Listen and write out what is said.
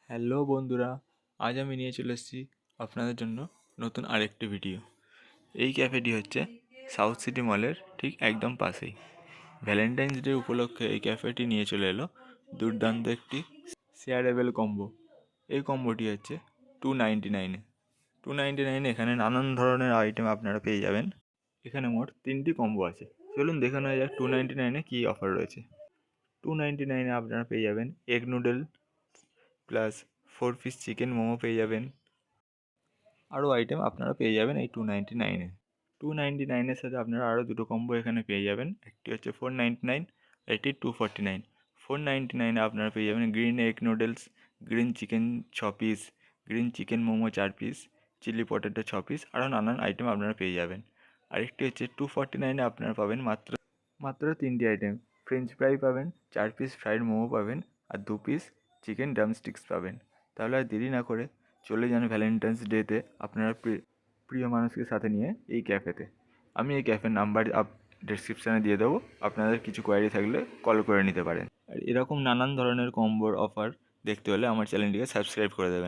Hello বন্ধুরা, আজ আমি নিয়ে চলে এসেছি আপনাদের জন্য নতুন আরেকটি ভিডিও। এই ক্যাফেটি হচ্ছে সাউথ সিটি মলের ঠিক একদম পাশেই। ভ্যালেন্টাইন্স ডে উপলক্ষে এই ক্যাফেটি নিয়ে চলে এলো দুর্দান্ত একটি শেয়ারেবল কম্বো। এই কম্বোটি হচ্ছে 299-এ। 299-এ এখানে নানান ধরনের আইটেম আপনারা পেয়ে যাবেন। এখানে মোট 3টি কম্বো আছে। চলুন দেখে নেওয়া যাক 299-এ কী অফার রয়েছে। 299-এ আপনারা পেয়ে যাবেন egg noodle plus 4 piece chicken momo পেয়ে যাবেন। আরও আইটেম আপনারা পেয়ে যাবেন এই 299-এ। 299-এর সাথে আপনারা আরও দুটো কম্বো এখানে পেয়ে যাবেন। একটি হচ্ছে 499, একটি 249। 499-এ আপনারা পেয়ে যাবেন green egg noodles, green chicken 6 piece, green chicken momo 4 piece, chilli potato 6 piece, আরও নানান আইটেম আপনারা পেয়ে যাবেন। আরেকটি হচ্ছে 249-এ আপনারা পাবেন মাত্র 3টি আইটেম। ফ্রেঞ্চ ফ্রাই পাবেন, 4 পিস ফ্রাইড মোমো পাবেন, আর 2 পিস চিকেন ড্রামস্টিক্স পাবেন। তাহলে আর দেরি না করে চলে যান ভ্যালেন্টাইন্স ডেতে আপনার প্রিয় মানুষকে সাথে নিয়ে এই ক্যাফেতে। আমি এই ক্যাফের নাম্বার ডেসক্রিপশানে দিয়ে দেবো, আপনাদের কিছু কোয়ারি থাকলে কল করে নিতে পারেন। আর এরকম নানান ধরনের কম্বোর অফার দেখতে হলে আমার চ্যানেলটিকে সাবস্ক্রাইব করে দেবেন।